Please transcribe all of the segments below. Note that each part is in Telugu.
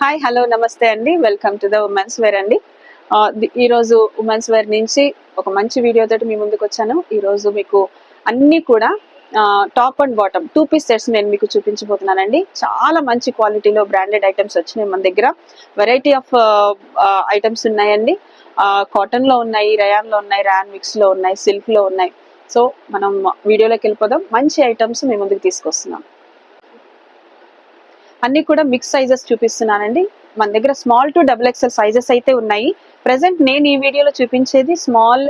హాయ్ హలో నమస్తే అండి. Welcome to the women's wear అండి. ఈరోజు ఉమెన్స్ వేర్ నుంచి ఒక మంచి వీడియో తోటి మీ ముందుకు వచ్చాను. ఈరోజు మీకు అన్నీ కూడా top and bottom 2 piece sets నేను మీకు చూపించబోతున్నానండి. చాలా మంచి క్వాలిటీలో బ్రాండెడ్ ఐటమ్స్ వచ్చినాయి మన దగ్గర. వెరైటీ ఆఫ్ ఐటమ్స్ ఉన్నాయండి. కాటన్ లో ఉన్నాయి, రయాన్ లో ఉన్నాయి, ర్యాన్ మిక్స్ లో ఉన్నాయి, సిల్క్ లో ఉన్నాయి. సో మనం వీడియోలోకి వెళ్ళిపోదాం. మంచి ఐటమ్స్ మీ ముందుకు తీసుకొస్తున్నాం. అన్ని కూడా మిక్స్ సైజెస్ చూపిస్తున్నానండి. మన దగ్గర స్మాల్ టు XXL సైజెస్ అయితే ఉన్నాయి. ప్రెసెంట్ నేను ఈ వీడియోలో చూపించేది స్మాల్,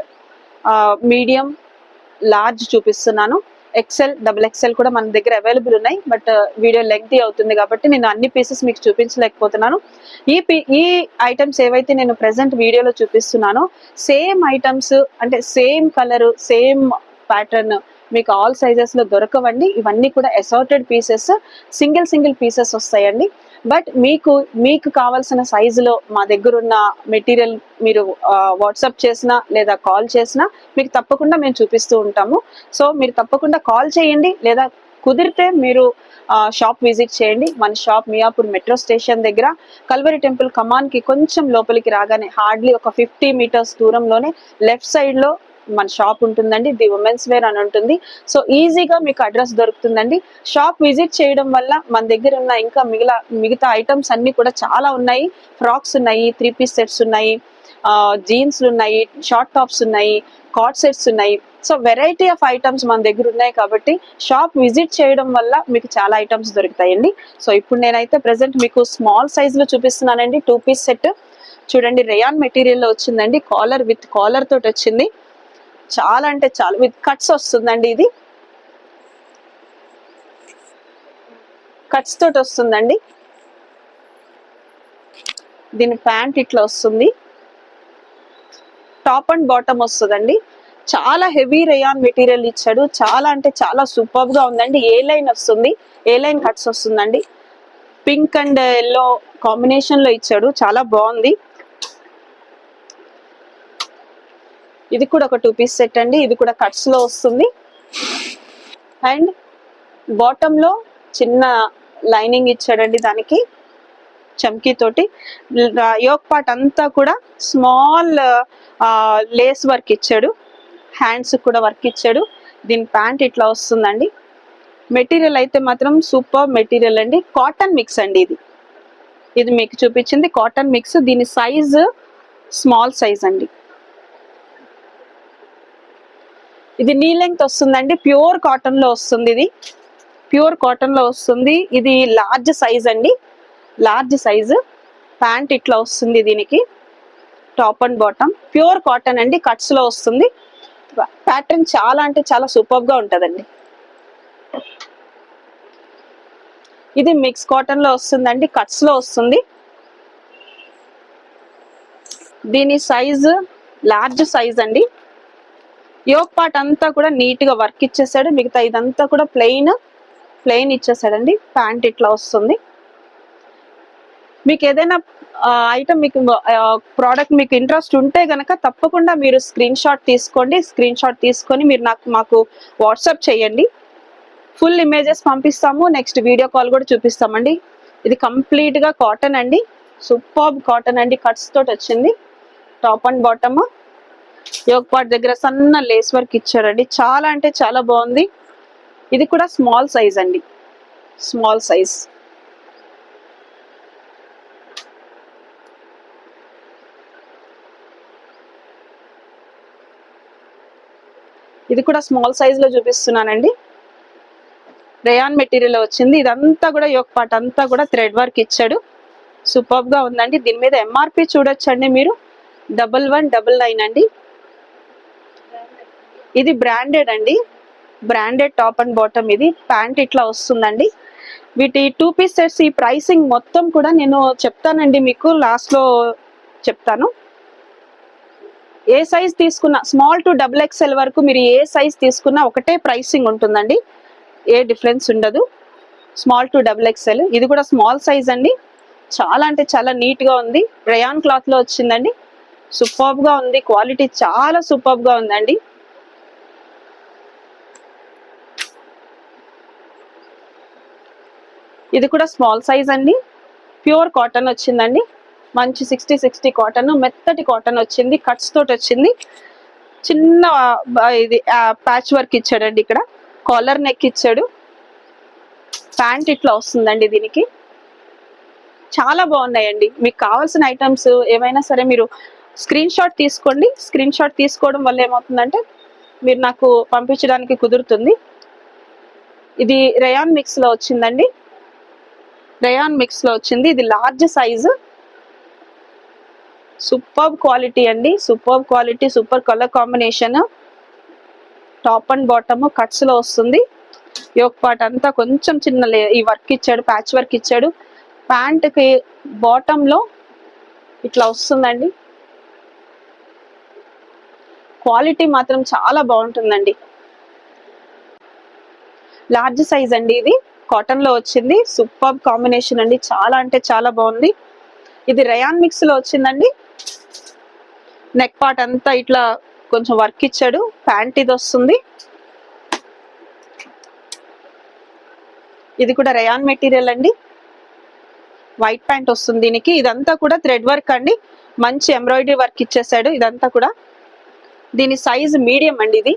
మీడియం, లార్జ్ చూపిస్తున్నాను. XL కూడా మన దగ్గర అవైలబుల్ ఉన్నాయి. బట్ వీడియో లెంగ్తీ అవుతుంది కాబట్టి నేను అన్ని పీసెస్ మీకు చూపించలేకపోతున్నాను. ఈ ఐటమ్స్ ఏవైతే నేను ప్రెసెంట్ వీడియోలో చూపిస్తున్నానో సేమ్ ఐటమ్స్ అంటే సేమ్ కలర్, సేమ్ ప్యాటర్న్ మీకు ఆల్ సైజెస్ లో దొరకవండి. ఇవన్నీ కూడా అసార్టెడ్ పీసెస్, సింగిల్ పీసెస్ వస్తాయండి. బట్ మీకు కావాల్సిన సైజులో మా దగ్గర ఉన్న మెటీరియల్ మీరు వాట్సాప్ చేసినా లేదా కాల్ చేసినా మీకు తప్పకుండా మేము చూపిస్తూ ఉంటాము. సో మీరు తప్పకుండా కాల్ చేయండి, లేదా కుదిరితే మీరు షాప్ విజిట్ చేయండి. మన షాప్ మియాపూర్ మెట్రో స్టేషన్ దగ్గర కల్వరి టెంపుల్ కమాన్ కి కొంచెం లోపలికి రాగానే హార్డ్లీ ఒక 50 మీటర్స్ దూరంలోనే లెఫ్ట్ సైడ్ లో మన షాప్ ఉంటుందండి. ది ఉమెన్స్ వేర్ అని ఉంటుంది. సో ఈజీగా మీకు అడ్రస్ దొరుకుతుందండి. షాప్ విజిట్ చేయడం వల్ల మన దగ్గర ఉన్న ఇంకా మిగతా ఐటమ్స్ అన్ని కూడా చాలా ఉన్నాయి. ఫ్రాక్స్ ఉన్నాయి, 3 పీస్ సెట్స్ ఉన్నాయి, జీన్స్ ఉన్నాయి, షార్ట్ టాప్స్ ఉన్నాయి, కార్డ్ సెట్స్ ఉన్నాయి. సో వెరైటీ ఆఫ్ ఐటమ్స్ మన దగ్గర ఉన్నాయి కాబట్టి షాప్ విజిట్ చేయడం వల్ల మీకు చాలా ఐటమ్స్ దొరుకుతాయండి. సో ఇప్పుడు నేనైతే ప్రెసెంట్ మీకు స్మాల్ సైజ్ లో చూపిస్తున్నానండి. 2 పీస్ సెట్ చూడండి, రేయాన్ మెటీరియల్ లో వచ్చిందండి. కాలర్ విత్ కాలర్ తోటి వచ్చింది. చాలా అంటే చాలా విత్ కట్స్ వస్తుందండి. ఇది కట్స్ తోటి వస్తుందండి. దీని ప్యాంట్ ఇట్లా వస్తుంది, టాప్ అండ్ బాటమ్ వస్తుందండి. చాలా హెవీ రేయాన్ మెటీరియల్ ఇచ్చాడు. చాలా అంటే చాలా సూపర్ గా ఉందండి. ఏ లైన్ వస్తుంది, ఏ లైన్ కట్స్ వస్తుందండి. పింక్ అండ్ ఎల్లో కాంబినేషన్ లో ఇచ్చాడు. చాలా బాగుంది. ఇది కూడా ఒక 2 పీస్ సెట్ అండి. ఇది కూడా కట్స్ లో వస్తుంది. అండ్ బాటమ్ లో చిన్న లైనింగ్ ఇచ్చాడండి. దానికి చమ్కీ తోటి యోక్ పార్ట్ అంతా కూడా స్మాల్ లేస్ వర్క్ ఇచ్చాడు. హ్యాండ్స్ కూడా వర్క్ ఇచ్చాడు. దీని ప్యాంట్ ఇట్లా వస్తుందండి. మెటీరియల్ అయితే మాత్రం సూపర్ మెటీరియల్ అండి. కాటన్ మిక్స్ అండి. ఇది మీకు చూపించింది కాటన్ మిక్స్. దీని సైజ్ స్మాల్ సైజ్ అండి. ఇది నీ లెంగ్త్ వస్తుందండి. ప్యూర్ కాటన్ లో వస్తుంది. ఇది ప్యూర్ కాటన్ లో వస్తుంది. ఇది లార్జ్ సైజ్ అండి. లార్జ్ సైజ్ ప్యాంట్ ఇట్లా వస్తుంది. దీనికి top and bottom pure cotton అండి. కట్స్ లో వస్తుంది. ప్యాటర్న్ చాలా అంటే చాలా సూపర్ గా ఉంటదండి. ఇది మిక్స్ కాటన్ లో వస్తుందండి. కట్స్ లో వస్తుంది. దీని సైజ్ లార్జ్ సైజ్ అండి. యోక్ పార్ట్ అంతా కూడా నీట్ గా వర్క్ ఇచ్చేసాడు. మిగతా ఇదంతా కూడా ప్లెయిన్ ఇచ్చేసాడండి. ప్యాంట్ ఇట్లా వస్తుంది. మీకు ఏదైనా ఐటమ్, మీకు ప్రోడక్ట్ మీకు ఇంట్రెస్ట్ ఉంటే గనక తప్పకుండా మీరు స్క్రీన్ షాట్ తీసుకోండి. స్క్రీన్ షాట్ తీసుకొని మీరు మాకు వాట్సాప్ చేయండి. ఫుల్ ఇమేజెస్ పంపిస్తాము. నెక్స్ట్ వీడియో కాల్ కూడా చూపిస్తామండి. ఇది కంప్లీట్ గా కాటన్ అండి. సూపర్ కాటన్ అండి. కట్స్ తోటి వచ్చింది. Top and bottom yoke part దగ్గర సన్న లేస్ వర్క్ ఇచ్చారండి. చాలా అంటే చాలా బాగుంది. ఇది కూడా స్మాల్ సైజ్ అండి. Small size. ఇది కూడా స్మాల్ సైజ్ లో చూపిస్తున్నానండి. రేయాన్ మెటీరియల్ వచ్చింది. ఇదంతా కూడా యోక్ పార్ట్ అంతా కూడా థ్రెడ్ వర్క్ ఇచ్చాడు. సూపర్ గా ఉందండి. దీని మీద MRP చూడొచ్చండి మీరు, 1199 అండి. ఇది బ్రాండెడ్ అండి. Branded top and bottom. ఇది ప్యాంట్ ఇట్లా వస్తుందండి. వీటి 2 పీస్ సెట్స్ ఈ ప్రైసింగ్ మొత్తం కూడా నేను చెప్తానండి. మీకు లాస్ట్ లో చెప్తాను. ఏ సైజ్ తీసుకున్నా స్మాల్ టు XXL వరకు మీరు ఏ సైజ్ తీసుకున్నా ఒకటే ప్రైసింగ్ ఉంటుందండి. ఏ డిఫరెన్స్ ఉండదు. Small to XXL. ఇది కూడా స్మాల్ సైజ్ అండి. చాలా అంటే చాలా నీట్ గా ఉంది. రేయాన్ క్లాత్ లో వచ్చిందండి. సూపర్ గా ఉంది. క్వాలిటీ చాలా సూపర్ గా ఉందండి. ఇది కూడా స్మాల్ సైజ్ అండి. ప్యూర్ కాటన్ వచ్చిందండి, మంచి 60 కాటన్, మెత్తటి కాటన్ వచ్చింది, కట్స్ తోటి వచ్చింది. చిన్న ఇది ప్యాచ్ వర్క్ ఇచ్చాడండి, ఇక్కడ కాలర్ నెక్ ఇచ్చాడు. ప్యాంట్ ఇట్లా వస్తుందండి దీనికి. చాలా బాగున్నాయండి. మీకు కావాల్సిన ఐటమ్స్ ఏమైనా సరే మీరు స్క్రీన్ షాట్ తీసుకోండి. స్క్రీన్ షాట్ తీసుకోవడం వల్ల ఏమవుతుందంటే మీరు నాకు పంపించడానికి కుదురుతుంది. ఇది రేయాన్ మిక్స్ లో వచ్చిందండి, రేయాన్ మిక్స్ లో వచ్చింది. ఇది లార్జ్ సైజు, సూపర్ క్వాలిటీ అండి, super quality, super colour combination. Top and bottom cuts లో వస్తుంది. యోక్ పార్ట్ అంతా కొంచెం చిన్న ఈ వర్క్ ఇచ్చాడు, ప్యాచ్ వర్క్ ఇచ్చాడు. ప్యాంట్ కి బాటమ్ లో ఇట్లా వస్తుందండి. క్వాలిటీ మాత్రం చాలా బాగుంటుందండి. లార్జ్ సైజ్ అండి, ఇది కాటన్ లో వచ్చింది. సూపర్ కాంబినేషన్ అండి, చాలా అంటే చాలా బాగుంది. ఇది రేయాన్ మిక్స్ లో వచ్చిందండి. నెక్ పార్ట్ అంతా ఇట్లా కొంచెం వర్క్ ఇచ్చాడు. ప్యాంట్ ఇది వస్తుంది. ఇది కూడా రేయాన్ మెటీరియల్ అండి, వైట్ ప్యాంట్ వస్తుంది దీనికి. ఇదంతా కూడా థ్రెడ్ వర్క్ అండి, మంచి ఎంబ్రాయిడరీ వర్క్ ఇచ్చేసాడు ఇదంతా కూడా. దీని సైజ్ మీడియం అండి.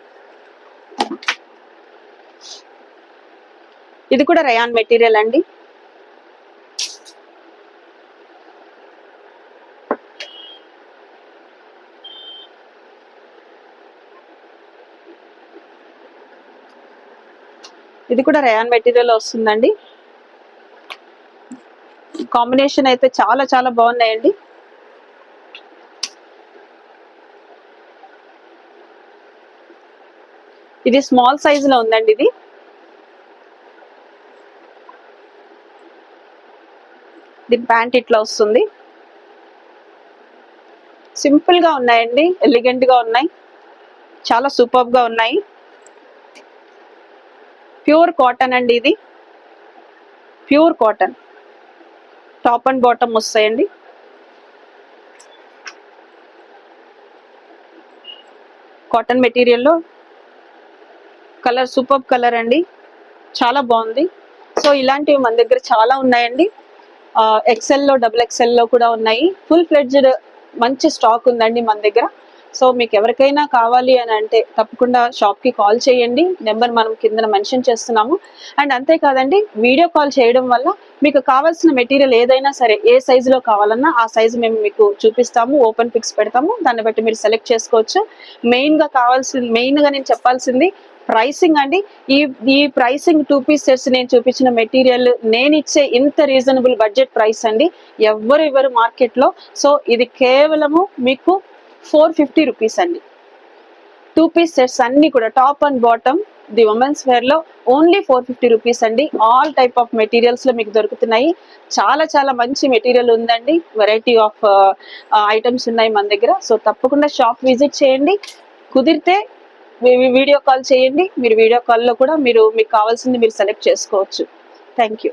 ఇది కూడా రేయాన్ మెటీరియల్ అండి. ఇది కూడా రేయాన్ మెటీరియల్ వస్తుందండి. కాంబినేషన్ అయితే చాలా చాలా బాగున్నాయండి. ఇది స్మాల్ సైజ్ లో ఉందండి. దీని ప్యాంట్ ఇట్లా వస్తుంది. సింపుల్ గా ఉన్నాయండి, ఎలిగెంట్ గా ఉన్నాయి, చాలా సూపర్ గా ఉన్నాయి. ప్యూర్ కాటన్ అండి, ఇది pure cotton. Top and bottom వస్తాయండి. కాటన్ మెటీరియల్లో కలర్ సూపర్ కలర్ అండి, చాలా బాగుంది. సో ఇలాంటివి మన దగ్గర చాలా ఉన్నాయండి. ఎక్సెల్ లో, డబుల్ ఎక్సెల్ లో కూడా ఉన్నాయి. ఫుల్ ఫ్లెడ్జ్డ్ మంచి స్టాక్ ఉందండి మన దగ్గర. సో మీకు ఎవరికైనా కావాలి అని అంటే తప్పకుండా షాప్ కి కాల్ చేయండి. నెంబర్ మనం కింద మెన్షన్ చేస్తున్నాము. అండ్ అంతేకాదండి, వీడియో కాల్ చేయడం వల్ల మీకు కావాల్సిన మెటీరియల్ ఏదైనా సరే, ఏ సైజు లో కావాలన్నా ఆ సైజు మేము మీకు చూపిస్తాము, ఓపెన్ పిక్స్ పెడతాము. దాన్ని బట్టి మీరు సెలెక్ట్ చేసుకోవచ్చు. మెయిన్ గా నేను చెప్పాల్సింది ప్రైసింగ్ అండి. ఈ ప్రైసింగ్ 2 పీస్ సెట్స్ నేను చూపించిన మెటీరియల్ నేను ఇచ్చే ఇంత రీజనబుల్ బడ్జెట్ ప్రైస్ అండి, ఎవ్వరు ఇవ్వరు మార్కెట్ లో. సో ఇది కేవలము మీకు 450 రూపీస్ అండి. 2 పీస్ సెట్స్ అన్ని కూడా top and bottom the women's wear లో ఓన్లీ 450 రూపీస్ అండి. ఆల్ టైప్ ఆఫ్ మెటీరియల్స్ లో మీకు దొరుకుతున్నాయి. చాలా చాలా మంచి మెటీరియల్ ఉందండి, వెరైటీ ఆఫ్ ఐటమ్స్ ఉన్నాయి మన దగ్గర. సో తప్పకుండా షాప్ విజిట్ చేయండి. కుదిరితే వీడియో కాల్ చేయండి. మీరు వీడియో కాల్లో కూడా మీకు కావాల్సింది మీరు సెలెక్ట్ చేసుకోవచ్చు. Thank you.